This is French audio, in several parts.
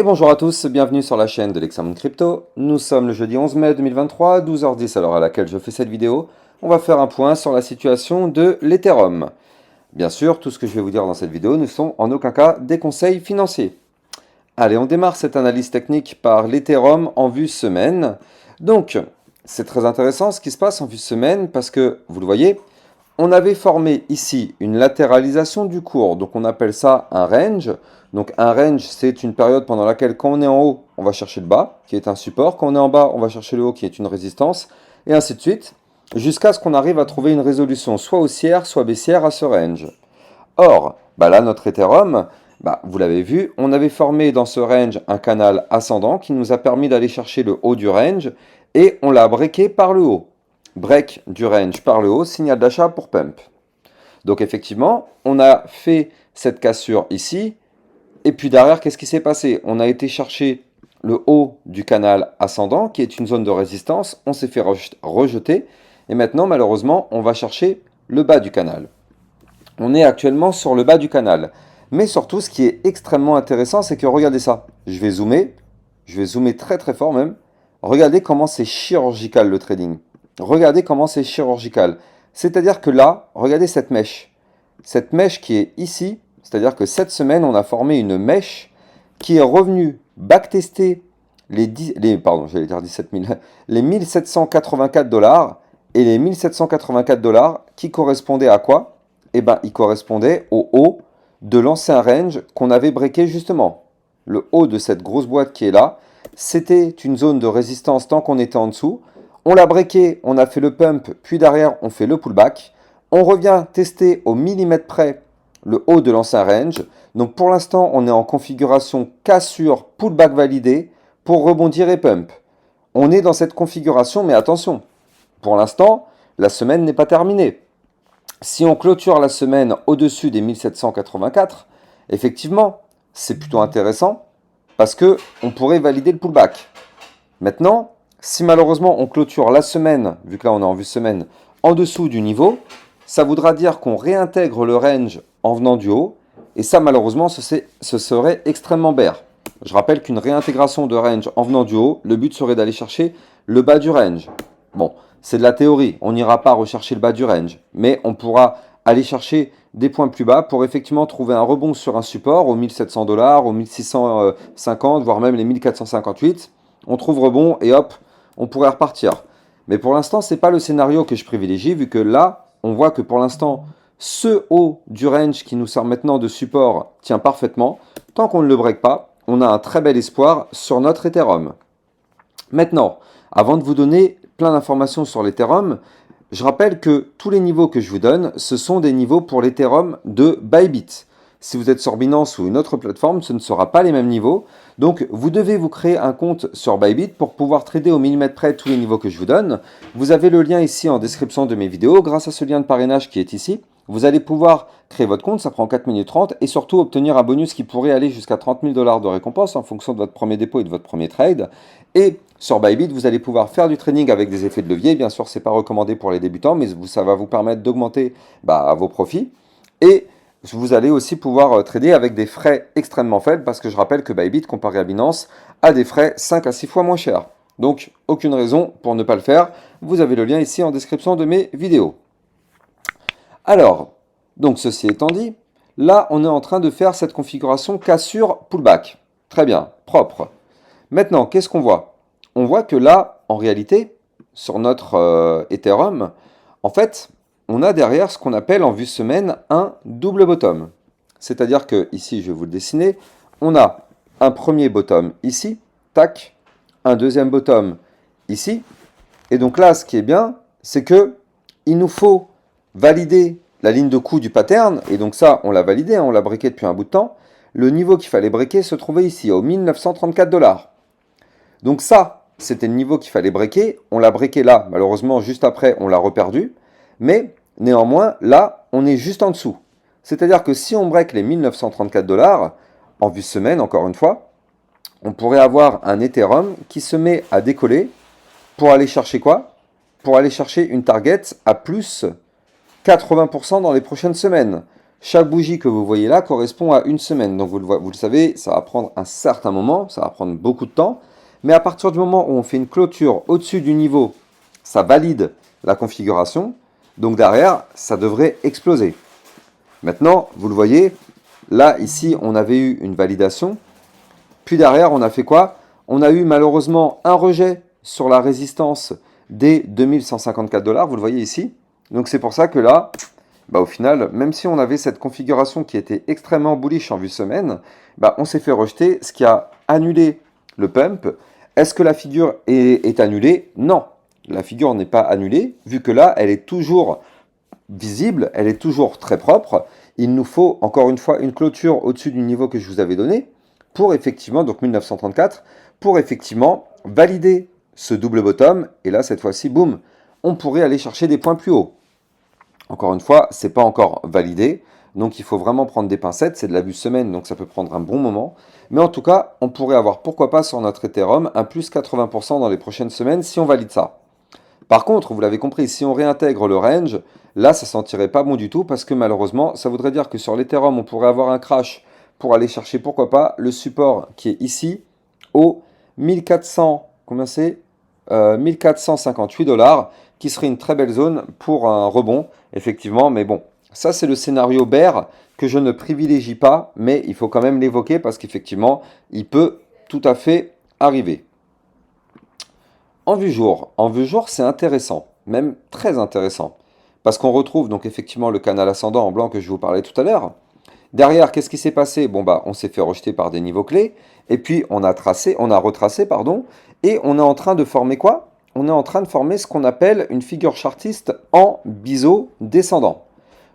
bonjour à tous, bienvenue sur la chaîne de l'Examen Crypto. Nous sommes le jeudi 11 mai 2023, 12h10 à l'heure à laquelle je fais cette vidéo. On va faire un point sur la situation de l'Ethereum. Bien sûr, tout ce que je vais vous dire dans cette vidéo ne sont en aucun cas des conseils financiers. Allez, on démarre cette analyse technique par l'Ethereum en vue semaine. Donc, c'est très intéressant ce qui se passe en vue semaine parce que, vous le voyez, on avait formé ici une latéralisation du cours, donc on appelle ça un range. Donc un range, c'est une période pendant laquelle quand on est en haut, on va chercher le bas, qui est un support. Quand on est en bas, on va chercher le haut, qui est une résistance, et ainsi de suite, jusqu'à ce qu'on arrive à trouver une résolution soit haussière, soit baissière à ce range. Or, là, notre Ethereum, vous l'avez vu, on avait formé dans ce range un canal ascendant qui nous a permis d'aller chercher le haut du range, et on l'a breaké par le haut. Break du range par le haut, signal d'achat pour pump. Donc effectivement, on a fait cette cassure ici, et puis derrière, qu'est-ce qui s'est passé? On a été chercher le haut du canal ascendant, qui est une zone de résistance, on s'est fait rejeter, et maintenant, malheureusement, on va chercher le bas du canal. On est actuellement sur le bas du canal. Mais surtout, ce qui est extrêmement intéressant, c'est que regardez ça. Je vais zoomer très très fort même. Regardez comment c'est chirurgical le trading. Regardez comment c'est chirurgical. C'est-à-dire que là, regardez cette mèche. Cette mèche qui est ici, c'est-à-dire que cette semaine, on a formé une mèche qui est revenue backtester les 1784 dollars et les 1784 dollars qui correspondaient à quoi? Eh bien, ils correspondaient au haut de l'ancien range qu'on avait breaké justement. Le haut de cette grosse boîte qui est là, c'était une zone de résistance tant qu'on était en dessous. On l'a breaké, on a fait le pump, puis derrière on fait le pullback. On revient tester au millimètre près le haut de l'ancien range. Donc pour l'instant, on est en configuration cassure, pullback validé pour rebondir et pump. On est dans cette configuration, mais attention, pour l'instant, la semaine n'est pas terminée. Si on clôture la semaine au-dessus des 1784, effectivement, c'est plutôt intéressant parce qu'on pourrait valider le pullback. Maintenant, si malheureusement on clôture la semaine, vu que là on est en vue semaine, en dessous du niveau, ça voudra dire qu'on réintègre le range en venant du haut, et ça malheureusement ce serait extrêmement bear. Je rappelle qu'une réintégration de range en venant du haut, le but serait d'aller chercher le bas du range. Bon, c'est de la théorie, on n'ira pas rechercher le bas du range, mais on pourra aller chercher des points plus bas pour effectivement trouver un rebond sur un support aux 1700 dollars, aux 1650, voire même les 1458. On trouve rebond et hop, on pourrait repartir. Mais pour l'instant, ce n'est pas le scénario que je privilégie, vu que là, on voit que pour l'instant, ce haut du range qui nous sert maintenant de support tient parfaitement. Tant qu'on ne le break pas, on a un très bel espoir sur notre Ethereum. Maintenant, avant de vous donner plein d'informations sur l'Ethereum, je rappelle que tous les niveaux que je vous donne, ce sont des niveaux pour l'Ethereum de Bybit. Si vous êtes sur Binance ou une autre plateforme, ce ne sera pas les mêmes niveaux. Donc, vous devez vous créer un compte sur Bybit pour pouvoir trader au millimètre près tous les niveaux que je vous donne. Vous avez le lien ici en description de mes vidéos. Grâce à ce lien de parrainage qui est ici, vous allez pouvoir créer votre compte, ça prend 4 minutes 30, et surtout obtenir un bonus qui pourrait aller jusqu'à 30 000 $ de récompense en fonction de votre premier dépôt et de votre premier trade. Et sur Bybit, vous allez pouvoir faire du trading avec des effets de levier. Bien sûr, ce n'est pas recommandé pour les débutants, mais ça va vous permettre d'augmenter vos profits. Et vous allez aussi pouvoir trader avec des frais extrêmement faibles, parce que je rappelle que Bybit, comparé à Binance, a des frais 5 à 6 fois moins chers. Donc, aucune raison pour ne pas le faire. Vous avez le lien ici en description de mes vidéos. Alors, donc ceci étant dit, là, on est en train de faire cette configuration cassure pullback. Très bien, propre. Maintenant, qu'est-ce qu'on voit? On voit que là, en réalité, sur notre Ethereum, en fait, on a derrière ce qu'on appelle en vue semaine un double bottom. C'est-à-dire que ici, je vais vous le dessiner, on a un premier bottom ici, tac, un deuxième bottom ici. Et donc là, ce qui est bien, c'est que il nous faut valider la ligne de coup du pattern. Et donc ça, on l'a validé, hein, on l'a breaké depuis un bout de temps. Le niveau qu'il fallait breaker se trouvait ici, aux 1934 $. Donc ça, c'était le niveau qu'il fallait breaker. On l'a breaké là, malheureusement, juste après, on l'a reperdu. Mais néanmoins, là, on est juste en dessous. C'est-à-dire que si on break les 1934 $, en vue semaine, encore une fois, on pourrait avoir un Ethereum qui se met à décoller pour aller chercher quoi? Pour aller chercher une target à plus 80% dans les prochaines semaines. Chaque bougie que vous voyez là correspond à une semaine. Donc vous le savez, ça va prendre un certain moment, ça va prendre beaucoup de temps. Mais à partir du moment où on fait une clôture au-dessus du niveau, ça valide la configuration. Donc derrière, ça devrait exploser. Maintenant, vous le voyez, là, ici, on avait eu une validation. Puis derrière, on a fait quoi? On a eu malheureusement un rejet sur la résistance des 2154 dollars. Vous le voyez ici. Donc c'est pour ça que là, au final, même si on avait cette configuration qui était extrêmement bullish en vue semaine, on s'est fait rejeter, ce qui a annulé le pump. Est-ce que la figure est annulée? Non, la figure n'est pas annulée, vu que là, elle est toujours visible, elle est toujours très propre. Il nous faut encore une fois une clôture au-dessus du niveau que je vous avais donné pour effectivement, donc 1934, pour effectivement valider ce double bottom. Et là, cette fois-ci, boum, on pourrait aller chercher des points plus hauts. Encore une fois, ce n'est pas encore validé, donc il faut vraiment prendre des pincettes. C'est de la vue semaine, donc ça peut prendre un bon moment. Mais en tout cas, on pourrait avoir, pourquoi pas sur notre Ethereum, un plus 80% dans les prochaines semaines si on valide ça. Par contre, vous l'avez compris, si on réintègre le range, là, ça ne sentirait pas bon du tout parce que malheureusement, ça voudrait dire que sur l'Ethereum, on pourrait avoir un crash pour aller chercher, pourquoi pas, le support qui est ici au 1400, combien c'est 1458 dollars, qui serait une très belle zone pour un rebond, effectivement. Mais bon, ça, c'est le scénario bear que je ne privilégie pas, mais il faut quand même l'évoquer parce qu'effectivement, il peut tout à fait arriver. En vue jour, c'est intéressant, même très intéressant, parce qu'on retrouve donc effectivement le canal ascendant en blanc que je vous parlais tout à l'heure. Derrière, qu'est-ce qui s'est passé? Bon on s'est fait rejeter par des niveaux clés, et puis on a retracé, pardon, et on est en train de former quoi? On est en train de former ce qu'on appelle une figure chartiste en biseau descendant.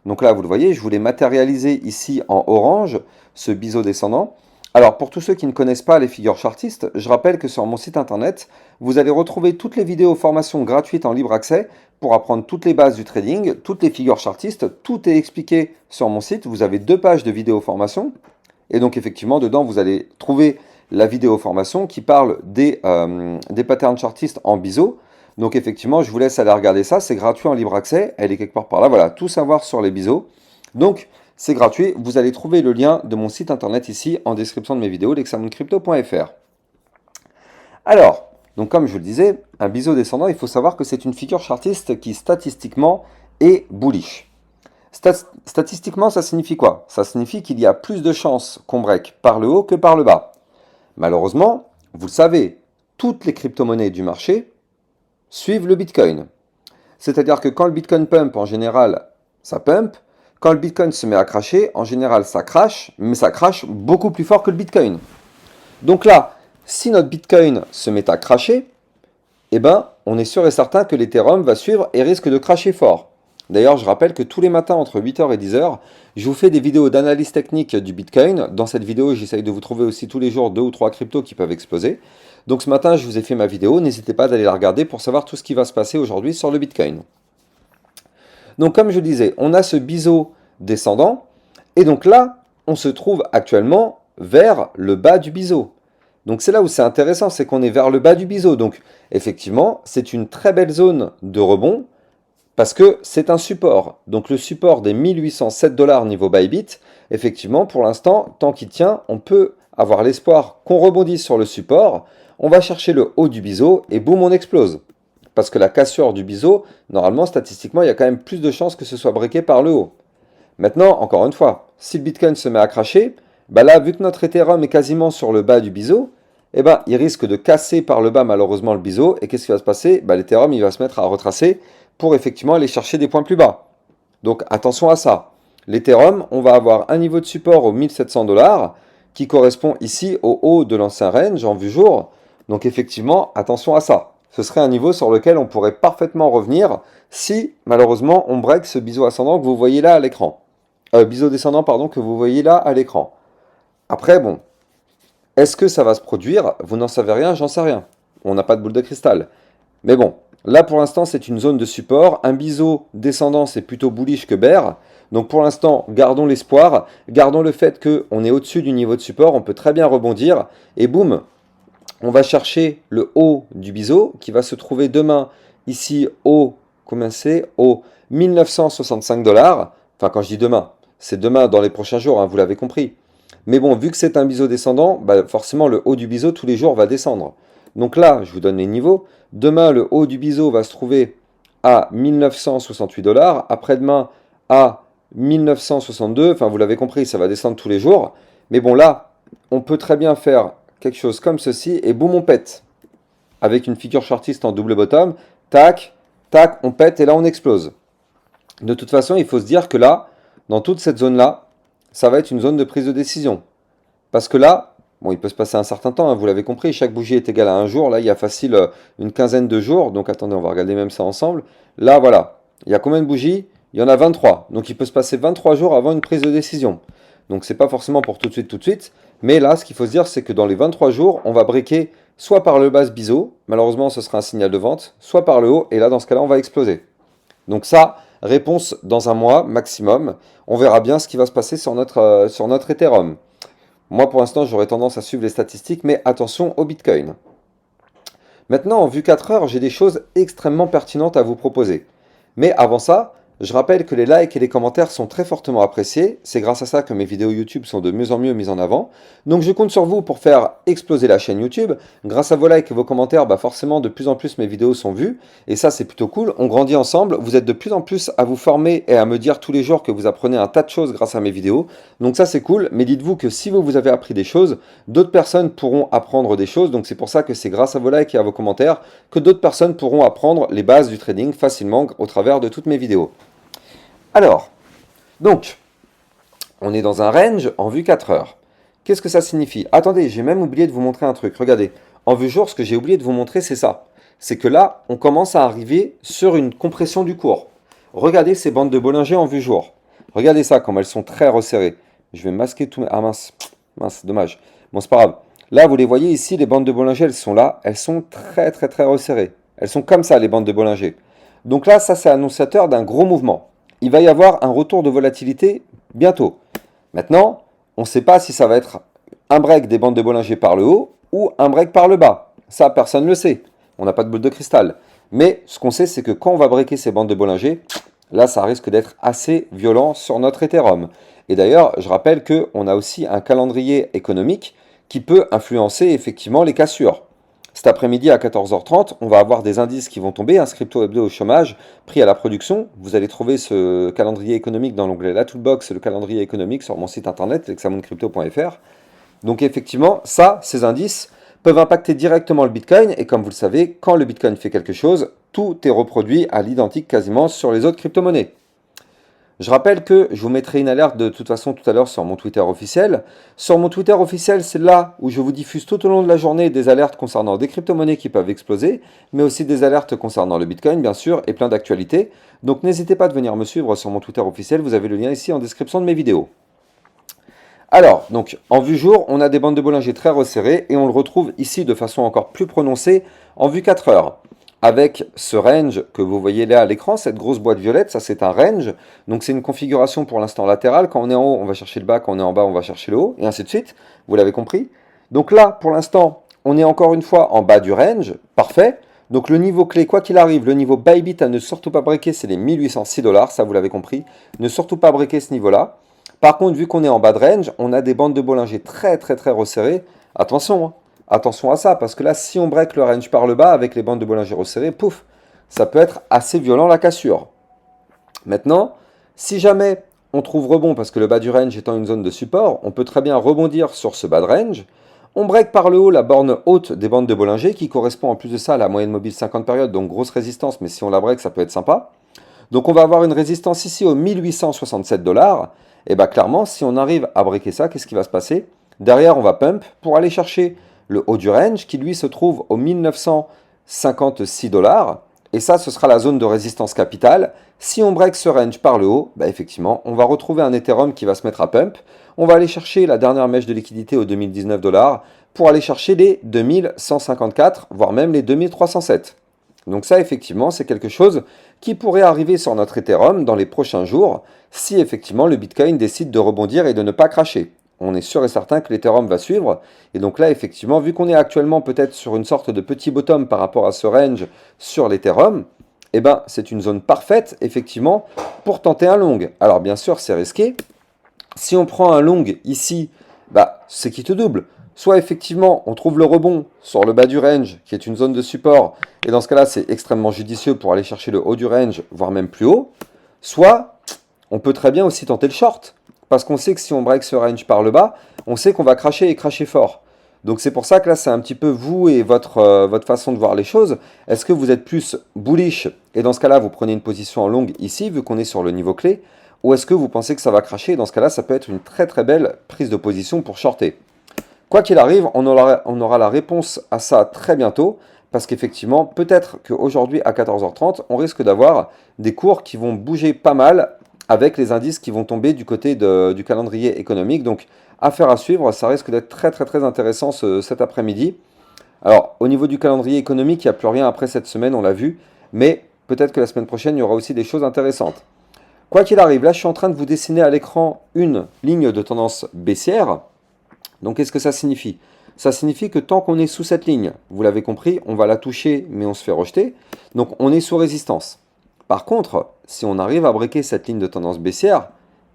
Donc là, vous le voyez, je voulais matérialiser ici en orange ce biseau descendant. Alors, pour tous ceux qui ne connaissent pas les figures chartistes, je rappelle que sur mon site internet, vous allez retrouver toutes les vidéos formations gratuites en libre accès pour apprendre toutes les bases du trading, toutes les figures chartistes. Tout est expliqué sur mon site. Vous avez 2 pages de vidéo formation. Et donc, effectivement, dedans, vous allez trouver la vidéo formation qui parle des patterns chartistes en biseau. Donc, effectivement, je vous laisse aller regarder ça. C'est gratuit en libre accès. Elle est quelque part par là. Voilà, tout savoir sur les biseaux. Donc, c'est gratuit, vous allez trouver le lien de mon site internet ici en description de mes vidéos, lexamoncrypto.fr. Alors, donc comme je vous le disais, un biseau descendant, il faut savoir que c'est une figure chartiste qui statistiquement est bullish. Statistiquement, ça signifie quoi? Ça signifie qu'il y a plus de chances qu'on break par le haut que par le bas. Malheureusement, vous le savez, toutes les crypto-monnaies du marché suivent le Bitcoin. C'est-à-dire que quand le Bitcoin pump, en général, ça pump. Quand le Bitcoin se met à cracher, en général, ça crache, mais ça crache beaucoup plus fort que le Bitcoin. Donc là, si notre Bitcoin se met à cracher, on est sûr et certain que l'Ethereum va suivre et risque de cracher fort. D'ailleurs, je rappelle que tous les matins, entre 8h et 10h, je vous fais des vidéos d'analyse technique du Bitcoin. Dans cette vidéo, j'essaye de vous trouver aussi tous les jours 2 ou 3 cryptos qui peuvent exploser. Donc ce matin, je vous ai fait ma vidéo. N'hésitez pas d'aller la regarder pour savoir tout ce qui va se passer aujourd'hui sur le Bitcoin. Donc comme je disais, on a ce biseau descendant, et donc là, on se trouve actuellement vers le bas du biseau. Donc c'est là où c'est intéressant, c'est qu'on est vers le bas du biseau. Donc effectivement, c'est une très belle zone de rebond, parce que c'est un support. Donc le support des 1807 dollars niveau Bybit, effectivement, pour l'instant, tant qu'il tient, on peut avoir l'espoir qu'on rebondisse sur le support, on va chercher le haut du biseau, et boum, on explose. Parce que la cassure du biseau, normalement, statistiquement, il y a quand même plus de chances que ce soit breaké par le haut. Maintenant, encore une fois, si le Bitcoin se met à cracher, là, vu que notre Ethereum est quasiment sur le bas du biseau, il risque de casser par le bas, malheureusement, le biseau. Et qu'est-ce qui va se passer? L'Ethereum, il va se mettre à retracer pour effectivement aller chercher des points plus bas. Donc, attention à ça. L'Ethereum, on va avoir un niveau de support aux 1700 dollars qui correspond ici au haut de l'ancien range en vue jour. Donc, effectivement, attention à ça. Ce serait un niveau sur lequel on pourrait parfaitement revenir si, malheureusement, on break ce biseau ascendant que vous voyez là à l'écran. Biseau descendant, pardon, que vous voyez là à l'écran. Après, bon, est-ce que ça va se produire? Vous n'en savez rien, j'en sais rien. On n'a pas de boule de cristal. Mais bon, là pour l'instant, c'est une zone de support. Un biseau descendant, c'est plutôt bullish que bear. Donc pour l'instant, gardons l'espoir. Gardons le fait qu'on est au-dessus du niveau de support. On peut très bien rebondir. Et boum, on va chercher le haut du biseau qui va se trouver demain ici au, combien c'est? Au 1965 dollars. Enfin, quand je dis demain, C'est demain, dans les prochains jours, hein, vous l'avez compris. Mais bon, vu que c'est un biseau descendant, bah forcément le haut du biseau tous les jours va descendre. Donc là, je vous donne les niveaux. Demain, le haut du biseau va se trouver à 1968 dollars. Après-demain, à 1962. Enfin, vous l'avez compris, ça va descendre tous les jours. Mais bon, là, on peut très bien faire quelque chose comme ceci et boum, on pète. Avec une figure chartiste en double bottom, tac, tac, on pète et là, on explose. De toute façon, il faut se dire que là, dans toute cette zone-là, ça va être une zone de prise de décision. Parce que là, bon, il peut se passer un certain temps, hein, vous l'avez compris, chaque bougie est égale à un jour. Là, il y a facile une quinzaine de jours. Donc attendez, on va regarder même ça ensemble. Là, voilà. Il y a combien de bougies? Il y en a 23. Donc il peut se passer 23 jours avant une prise de décision. Donc c'est pas forcément pour tout de suite. Mais là, ce qu'il faut se dire, c'est que dans les 23 jours, on va briquer soit par le bas biseau, malheureusement ce sera un signal de vente, soit par le haut, et là, dans ce cas-là, on va exploser. Donc ça, réponse dans un mois maximum. On verra bien ce qui va se passer sur notre Ethereum. Moi, pour l'instant, j'aurais tendance à suivre les statistiques, mais attention au Bitcoin. Maintenant, en vue 4 heures, j'ai des choses extrêmement pertinentes à vous proposer. Mais avant ça, je rappelle que les likes et les commentaires sont très fortement appréciés. C'est grâce à ça que mes vidéos YouTube sont de mieux en mieux mises en avant. Donc je compte sur vous pour faire exploser la chaîne YouTube. Grâce à vos likes et vos commentaires, bah forcément de plus en plus mes vidéos sont vues. Et ça c'est plutôt cool. On grandit ensemble. Vous êtes de plus en plus à vous former et à me dire tous les jours que vous apprenez un tas de choses grâce à mes vidéos. Donc ça c'est cool. Mais dites-vous que si vous avez appris des choses, d'autres personnes pourront apprendre des choses. Donc c'est pour ça que c'est grâce à vos likes et à vos commentaires que d'autres personnes pourront apprendre les bases du trading facilement au travers de toutes mes vidéos. Alors, donc, on est dans un range en vue 4 heures. Qu'est-ce que ça signifie? Attendez, j'ai même oublié de vous montrer un truc. Regardez, en vue jour, ce que j'ai oublié de vous montrer, c'est ça. C'est que là, on commence à arriver sur une compression du cours. Regardez ces bandes de Bollinger en vue jour. Regardez ça, comme elles sont très resserrées. Je vais masquer tout... Ah mince, mince, dommage. Bon, c'est pas grave. Là, vous les voyez ici, les bandes de Bollinger, elles sont là. Elles sont très, très, très resserrées. Elles sont comme ça, les bandes de Bollinger. Donc là, ça, c'est annonciateur d'un gros mouvement. Il va y avoir un retour de volatilité bientôt. Maintenant, on ne sait pas si ça va être un break des bandes de Bollinger par le haut ou un break par le bas. Ça, personne ne le sait. On n'a pas de boule de cristal. Mais ce qu'on sait, c'est que quand on va breaker ces bandes de Bollinger, là, ça risque d'être assez violent sur notre Ethereum. Et d'ailleurs, je rappelle qu'on a aussi un calendrier économique qui peut influencer effectivement les cassures. Cet après-midi à 14h30, on va avoir des indices qui vont tomber, un crypto hebdo au chômage, prix à la production. Vous allez trouver ce calendrier économique dans l'onglet La Toolbox, le calendrier économique sur mon site internet, lexamoncrypto.fr. Donc effectivement, ça, ces indices peuvent impacter directement le Bitcoin. Et comme vous le savez, quand le Bitcoin fait quelque chose, tout est reproduit à l'identique quasiment sur les autres crypto-monnaies. Je rappelle que je vous mettrai une alerte de toute façon tout à l'heure sur mon Twitter officiel. Sur mon Twitter officiel, c'est là où je vous diffuse tout au long de la journée des alertes concernant des crypto-monnaies qui peuvent exploser, mais aussi des alertes concernant le Bitcoin, bien sûr, et plein d'actualités. Donc n'hésitez pas à venir me suivre sur mon Twitter officiel, vous avez le lien ici en description de mes vidéos. Alors, donc, en vue jour, on a des bandes de Bollinger très resserrées et on le retrouve ici de façon encore plus prononcée en vue 4 heures. Avec ce range que vous voyez là à l'écran, cette grosse boîte violette, ça c'est un range. Donc c'est une configuration pour l'instant latérale. Quand on est en haut, on va chercher le bas. Quand on est en bas, on va chercher le haut. Et ainsi de suite. Vous l'avez compris. Donc là, pour l'instant, on est encore une fois en bas du range. Parfait. Donc le niveau clé, quoi qu'il arrive, le niveau Bybit à ne surtout pas breaker, c'est les 1806 dollars. Ça, vous l'avez compris. Ne surtout pas breaker ce niveau-là. Par contre, vu qu'on est en bas de range, on a des bandes de Bollinger très très très resserrées. Attention, hein. Attention à ça, parce que là, si on break le range par le bas avec les bandes de Bollinger resserrées, pouf, ça peut être assez violent la cassure. Maintenant, si jamais on trouve rebond, parce que le bas du range étant une zone de support, on peut très bien rebondir sur ce bas de range. On break par le haut la borne haute des bandes de Bollinger, qui correspond en plus de ça à la moyenne mobile 50 périodes, donc grosse résistance, mais si on la break, ça peut être sympa. Donc on va avoir une résistance ici aux 1867 dollars. Et bien clairement, si on arrive à breaker ça, qu'est-ce qui va se passer? Derrière, on va pump pour aller chercher le haut du range qui lui se trouve aux 1956 dollars. Et ça, ce sera la zone de résistance capitale. Si on break ce range par le haut, bah effectivement, on va retrouver un Ethereum qui va se mettre à pump. On va aller chercher la dernière mèche de liquidité aux 2019 dollars pour aller chercher les 2154, voire même les 2307. Donc ça, effectivement, c'est quelque chose qui pourrait arriver sur notre Ethereum dans les prochains jours si effectivement le Bitcoin décide de rebondir et de ne pas cracher. On est sûr et certain que l'Ethereum va suivre. Et donc là, effectivement, vu qu'on est actuellement peut-être sur une sorte de petit bottom par rapport à ce range sur l'Ethereum, eh ben, c'est une zone parfaite, effectivement, pour tenter un long. Alors bien sûr, c'est risqué, Si on prend un long ici, bah, c'est qui te double. Soit effectivement, on trouve le rebond sur le bas du range, qui est une zone de support, et dans ce cas-là, c'est extrêmement judicieux pour aller chercher le haut du range, voire même plus haut. Soit, on peut très bien aussi tenter le short, parce qu'on sait que si on break ce range par le bas, on sait qu'on va cracher et cracher fort. Donc c'est pour ça que là, c'est un petit peu vous et votre façon de voir les choses. Est-ce que vous êtes plus bullish, et dans ce cas-là, vous prenez une position en long ici, vu qu'on est sur le niveau clé, ou est-ce que vous pensez que ça va cracher? Dans ce cas-là, ça peut être une très très belle prise de position pour shorter. Quoi qu'il arrive, on aura la réponse à ça très bientôt, parce qu'effectivement, peut-être qu'aujourd'hui à 14h30, on risque d'avoir des cours qui vont bouger pas mal avec les indices qui vont tomber du côté du calendrier économique. Donc, affaire à suivre, ça risque d'être très très très intéressant cet après-midi. Alors, au niveau du calendrier économique, il n'y a plus rien après cette semaine, on l'a vu, mais peut-être que la semaine prochaine, il y aura aussi des choses intéressantes. Quoi qu'il arrive, là je suis en train de vous dessiner à l'écran une ligne de tendance baissière. Donc qu'est-ce que ça signifie? Ça signifie que tant qu'on est sous cette ligne, vous l'avez compris, on va la toucher mais on se fait rejeter. Donc on est sous résistance. Par contre, si on arrive à breaker cette ligne de tendance baissière,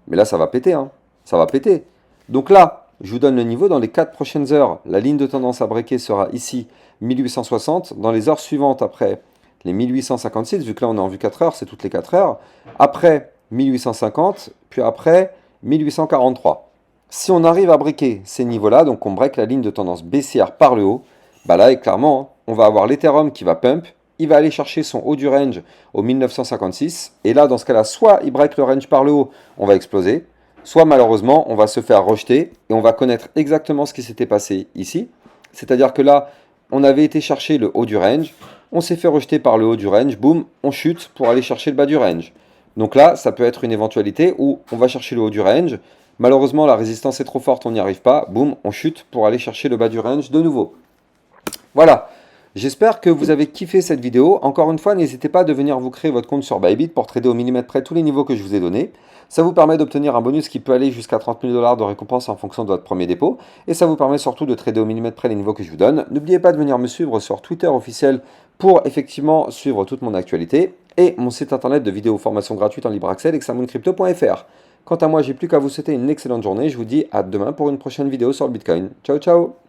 mais là ça va péter, hein, ça va péter. Donc là, je vous donne le niveau dans les 4 prochaines heures. La ligne de tendance à breaker sera ici 1860. Dans les heures suivantes après, les 1856, vu que là on est en vue 4 heures, c'est toutes les 4 heures. Après 1850, puis après 1843. Si on arrive à breaker ces niveaux-là, donc on break la ligne de tendance baissière par le haut, bah là, et clairement, hein, on va avoir l'Ethereum qui va pump, il va aller chercher son haut du range au 1956, et là, dans ce cas-là, soit il break le range par le haut, on va exploser, soit malheureusement, on va se faire rejeter, et on va connaître exactement ce qui s'était passé ici, c'est-à-dire que là, on avait été chercher le haut du range, on s'est fait rejeter par le haut du range, boum, on chute pour aller chercher le bas du range. Donc là, ça peut être une éventualité où on va chercher le haut du range. Malheureusement, la résistance est trop forte, on n'y arrive pas. Boum, on chute pour aller chercher le bas du range de nouveau. Voilà. J'espère que vous avez kiffé cette vidéo. Encore une fois, n'hésitez pas à venir vous créer votre compte sur Bybit pour trader au millimètre près tous les niveaux que je vous ai donnés. Ça vous permet d'obtenir un bonus qui peut aller jusqu'à 30 000 $ de récompense en fonction de votre premier dépôt. Et ça vous permet surtout de trader au millimètre près les niveaux que je vous donne. N'oubliez pas de venir me suivre sur Twitter officiel pour effectivement suivre toute mon actualité. Et mon site internet de vidéos formation gratuite en libre accès, lexamooncrypto.fr. Quant à moi, j'ai plus qu'à vous souhaiter une excellente journée. Je vous dis à demain pour une prochaine vidéo sur le Bitcoin. Ciao, ciao!